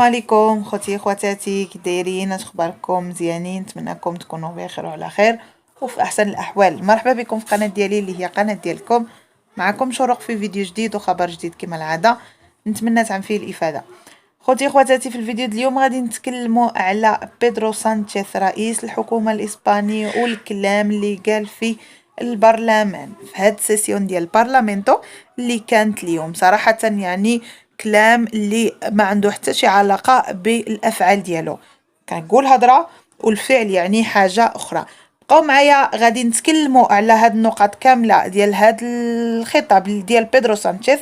عليكم خوتي خواتاتي، كي دايرين؟ اش اخباركم؟ مزيانين؟ نتمنىكم تكونوا بخير وعلى خير وفي احسن الاحوال. مرحبا بكم في قناه ديالي اللي هي قناه ديالكم. معكم شروق في فيديو جديد وخبر جديد كما العاده، نتمنى تعم فيه الافاده. خوتي خواتاتي، في الفيديو اليوم غادي نتكلموا على بيدرو سانشيز رئيس الحكومه الاسباني والكلام اللي قال في البرلمان في هاد السيسيون ديال البرلمانتو اللي كانت اليوم. صراحه يعني كلام اللي ما عنده حتى شي علاقه بالافعال ديالو، كنقول هضره والفعل يعني حاجه اخرى. بقاو معايا غادي نتكلموا على هاد النقط كامله ديال هاد الخطاب ديال بيدرو سانشيز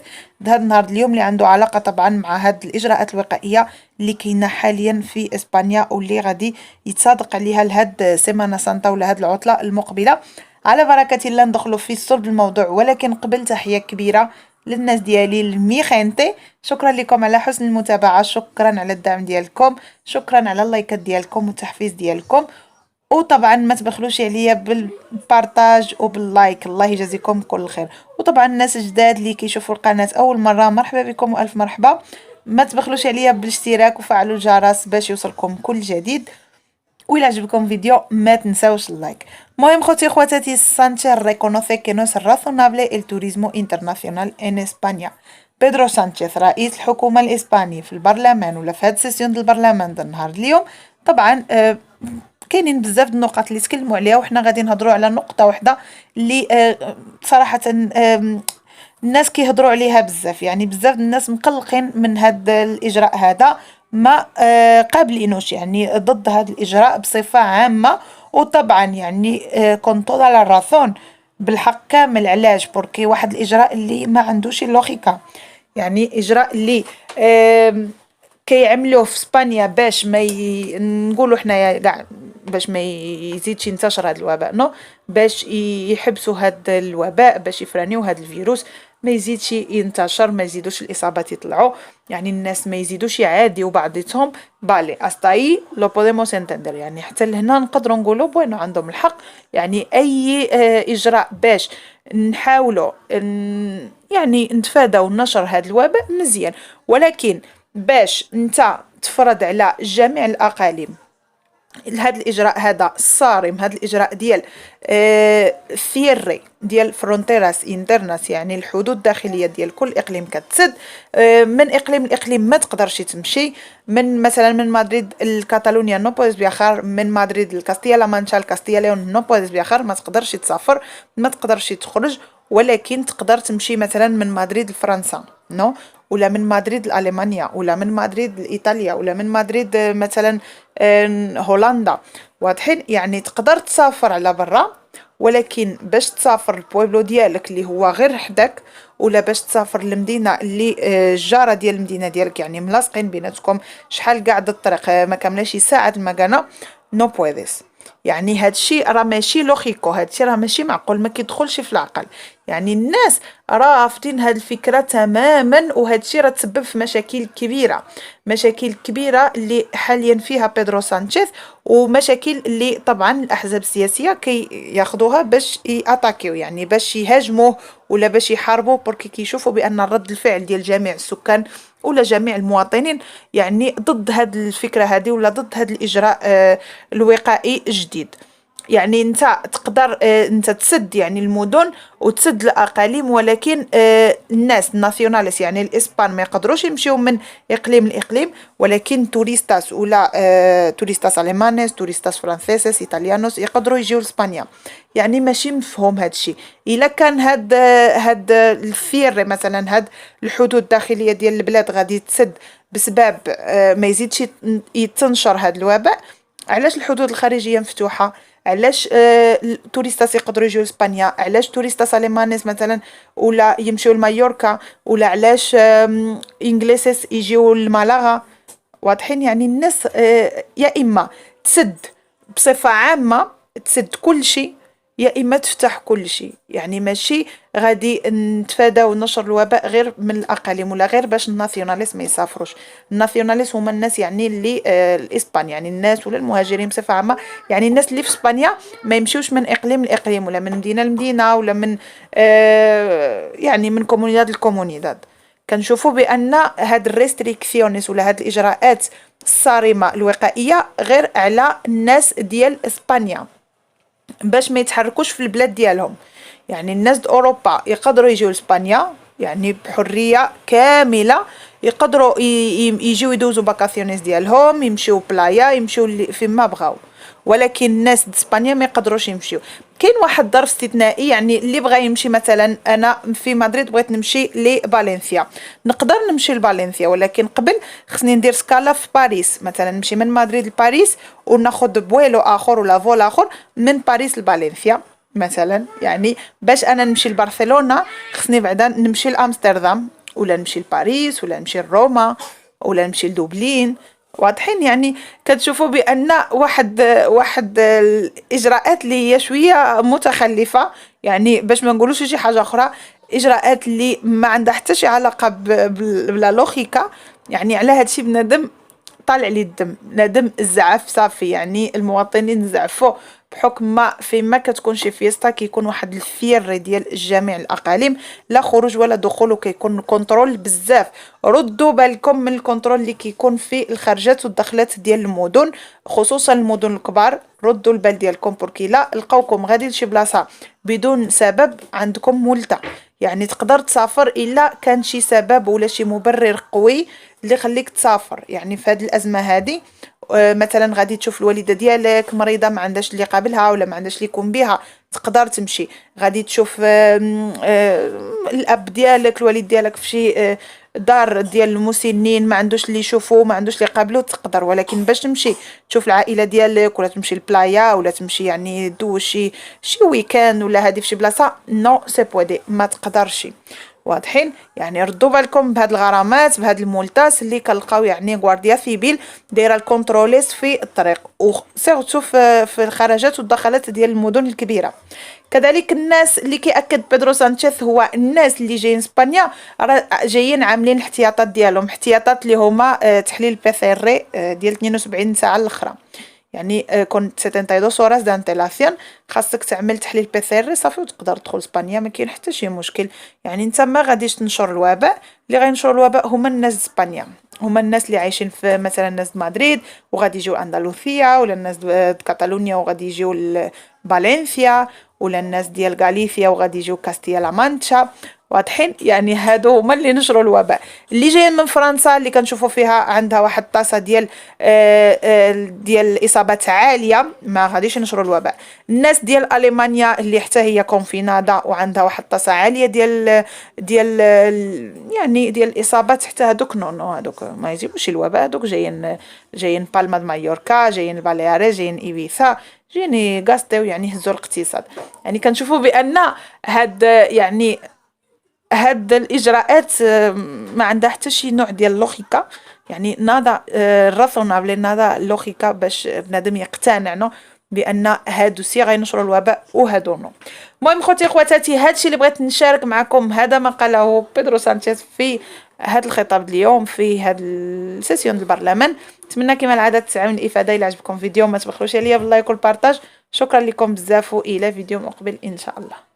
هاد النهار اليوم، اللي عنده علاقه طبعا مع هاد الاجراءات الوقائيه اللي كاينه حاليا في اسبانيا واللي غادي يتصادق عليها لهاد سيمانا سانتا ولا هاد العطله المقبله. على بركه الله ندخلوا في صلب الموضوع، ولكن قبل تحيه كبيره للناس ديالي الميخينتي. شكرا لكم على حسن المتابعه، شكرا على الدعم ديالكم، شكرا على اللايكات ديالكم والتحفيز ديالكم، وطبعا ما تبخلوش عليا بالبارطاج وباللايك، الله يجازيكم كل خير. وطبعا الناس الجداد اللي كيشوفوا القناه اول مره، مرحبا بكم والف مرحبا. ما تبخلوش عليا بالاشتراك وفعلوا الجرس باش يوصلكم كل جديد، وإلا عجبكم فيديو ما تنساوش اللايك. المهم خوتي خواتاتي، Sánchez reconoce que no es razonable el turismo internacional en España. بيدرو سانشيز رئيس الحكومة الإسباني في البرلمان ولا في هاد السيسيون ديال البرلمان ديال النهار اليوم، طبعا كاينين بزاف د النقط اللي تكلموا عليها، وحنا غادي نهضروا على نقطة واحدة اللي صراحة الناس كيهضروا عليها بزاف. يعني بزاف الناس مقلقين من هذا الاجراء هذا، ما قابلينوش، يعني ضد هذا الاجراء بصفه عامه. وطبعا يعني كون تودا لا رازون، بالحق كامل. علاش؟ بوركي واحد الاجراء اللي ما عندوش لوغيكا، يعني اجراء اللي كيعملوه في اسبانيا باش ما نقولوا حنايا كاع باش ما يزيدش ينتشر هذا الوباء، نو باش يحبسوا هذا الوباء، باش يفرانيو هذا الفيروس ما يزيدش ينتشر، ما يزيدوش الاصابات يطلعوا، يعني الناس ما يزيدوش يعاديوا بعضهم. بالي استاي لو بوديموس انتندر، يعني حتى لهنا نقدروا نقولوا بوينو عندهم الحق. يعني اي اجراء باش نحاولوا يعني نتفاداو نشر هذا الوباء مزيان، ولكن باش انت تفرض على جميع الاقاليم هذا الاجراء هذا الصارم، هذا الاجراء ديال ثيري ديال فرونتيراس انترناس، يعني الحدود الداخليه ديال كل اقليم كتسد، من اقليم لاقليم ما تقدرش تمشي، من مثلا من مدريد لكاتالونيا نو بويز فياخار، من مدريد لكاستيا لا مانشا لكاستيا ليون نو بويز فياخار، ما تقدرش تسافر، ما تقدرش تخرج، ولكن تقدر تمشي مثلا من مدريد لفرنسا نو، ولا من مدريد لألمانيا، ولا من مدريد لإيطاليا، ولا من مدريد مثلا هولندا. واضحين؟ يعني تقدر تسافر على برا، ولكن باش تسافر البويبلو ديالك اللي هو غير حداك، ولا باش تسافر للمدينه اللي الجاره ديال المدينه ديالك، يعني ملاصقين بيناتكم شحال قاعد الطريق ما كاملاش ساعه المكانه، نو بويديس. يعني هادشي راه ماشي لوغيكو، هادشي راه ماشي معقول، ما كيدخلش في العقل. يعني الناس رافضين هاد الفكره تماما، وهادشي راه تسبب في مشاكل كبيره، مشاكل كبيره اللي حاليا فيها بيدرو سانشيز، ومشاكل اللي طبعا الاحزاب السياسيه كي ياخذوها باش ياتاكيو، يعني باش يهاجموه ولا باش يحاربوه، بركي كيشوفوا بان رد الفعل ديال جميع السكان ولا جميع المواطنين يعني ضد هاد الفكره هذه ولا ضد هاد الاجراء الوقائي الجديد. يعني انت تقدر انت تسد يعني المدن وتسد الاقاليم، ولكن الناس الناسيوناليس يعني الاسبان ما يقدروش يمشيو من اقليم لاقليم، ولكن توريستاس ولا توريستاس المانيس، توريستاس فرانسيسيس، ايطاليانوس يقدروا يجيو لاسبانيا. يعني ماشي مفهوم هذا الشيء. الا كان هاد الفير مثلا، هاد الحدود الداخليه ديال البلاد غادي تسد بسبب ما يزيدش يتنشر هذا الوباء، علاش الحدود الخارجيه مفتوحه؟ علاش التوريستاس يقدروا يجيو لاسبانيا؟ علاش توريستاس اليمانيز مثلا ولا يمشيو لمايوركا؟ ولا علاش انجليسيس يجيو لمالاغا؟ واضحين؟ يعني الناس يا اما تسد بصفه عامه، تسد كل شيء، يا اما تفتح كل شيء. يعني ماشي غادي نتفاداو نشر الوباء غير من الاقاليم ولا غير باش الناسيوناليست ما يسافروش. الناسيوناليست هما الناس يعني اللي الاسبان، يعني الناس ولا المهاجرين بصفه عامه، يعني الناس اللي في اسبانيا ما يمشيوش من اقليم لاقليم ولا من مدينه لمدينه ولا من يعني من كومونيداد لكومونيداد. كنشوفوا بان هاد الريستريكسيونيس ولا هاد الاجراءات الصارمه الوقائيه غير على الناس ديال اسبانيا باش ما يتحركوش في البلاد ديالهم. يعني الناس د اوروبا يقدروا يجيو لاسبانيا يعني بحريه كامله، يقدروا يجيو يدوزوا باكاسيونيز ديالهم، يمشيو بلايا، يمشيو فين ما بغاو، ولكن الناس د اسبانيا ما يقدروش يمشيو. كاين واحد الظرف استثنائي، يعني اللي بغى يمشي مثلا انا في مدريد بغيت نمشي لفالنسيا، نقدر نمشي لفالنسيا، ولكن قبل خصني ندير سكالا في باريس، مثلا نمشي من مدريد لباريس وناخذ بويلو اخر ولا فول اخر من باريس لفالنسيا مثلا. يعني باش انا نمشي لبرشلونه خصني بعدا نمشي لامستردام ولا نمشي لباريس ولا نمشي لروما ولا نمشي لدوبلين. واضحين؟ يعني كتشوفوا بان واحد الاجراءات اللي هي شويه متخلفه، يعني باش ما نقولوش شي حاجه اخرى، اجراءات اللي ما عندها حتى شي علاقه بلا لوغيكا. يعني على هادشي بنادم طالع لي الدم، بنادم زعف صافي، يعني المواطنين زعفوا بحكم ما فيما كتكون شي فيستا كيكون واحد الفير ديال جميع الاقاليم، لا خروج ولا دخول، وكيكون كونترول بزاف. ردوا بالكم من الكونترول اللي كيكون في الخرجات والدخلات ديال المدن، خصوصا المدن الكبار. ردوا البال ديالكم بركي لا لقاوكم غادي لشي بلاصه بدون سبب عندكم ملتة. يعني تقدر تسافر الا كان شي سبب ولا شي مبرر قوي اللي يخليك تسافر. يعني في هذه الازمه هذه مثلا غادي تشوف الوالده ديالك مريضه ما عندهاش اللي قابلها ولا ما عندهاش اللي يكون بها، تقدر تمشي. غادي تشوف الاب ديالك الوالد ديالك في شي دار ديال المسنين ما عندوش اللي يشوفوه ما عندوش اللي يقابلوه، تقدر. ولكن باش تمشي تشوف العائله ديالك ولا تمشي البلايا ولا تمشي يعني دوز شي ويكاند ولا هادي في شي بلاصه، نو سي بودي ما تقدرش. واضحين؟ يعني ردوا بالكم بهاد الغرامات بهاد المولتاس اللي كنلقاو يعني غوارديا سيفيل دايره الكونتروليس في الطريق، وسيرتو في الخرجات والدخلات ديال المدن الكبيره. كذلك الناس اللي كيأكد بيدرو سانشيز هو الناس اللي جايين اسبانيا جايين عاملين الاحتياطات ديالهم، احتياطات اللي هما تحليل بي سي ار ديال 72 ساعه الاخرى. يعني كنت 72 horas de antelación خاصك تعمل تحليل بي سي ار صافي وتقدر تدخل اسبانيا، ما كاين حتى شي مشكل. يعني انت ما غاديش تنشر الوباء، اللي غينشر الوباء هما الناس اسبانيا، هما الناس اللي عايشين في مثلا الناس مدريد وغادي يجيو اندلسيا، ولا الناس كاتالونيا وغادي يجيو فالنسيا، ولا الناس ديال غاليسيا وغادي يجيو كاستيا لا مانشا. واضحين؟ يعني هادو هما اللي نشروا الوباء. اللي جايين من فرنسا اللي كنشوفوا فيها عندها واحد الطاسه ديال الاصابات عاليه ما غاديش ينشروا الوباء. الناس ديال المانيا اللي حتى هي كونفينادا وعندها واحد الطاسه عاليه ديال يعني ديال الاصابات، حتى هذوك نو هذوك ما يجيبوش الوباء، هذوك جايين بالما د مايوركا، جايين البالياري، جايين ايبيسا، جيني غاستيو، يعني هزوا الاقتصاد. يعني كنشوفوا بان هاد الاجراءات ما عندها حتى شي نوع ديال اللوغيكا، يعني نادا راسونابل، نادا لوغيكا باش بنادم يقتنع بان هادو سي غينشروا الوباء وهادو نو. المهم خوتي خواتاتي، هادشي اللي بغيت نشارك معكم، هذا ما قاله بيدرو سانشيز في هذا الخطاب اليوم في هذا السيسيون البرلمان. نتمنى كما العاده تسعوا الافاده. الى عجبكم فيديو ما تبخلوش عليا باللايك والبارطاج. شكرا لكم بزاف والى فيديو مقبل ان شاء الله.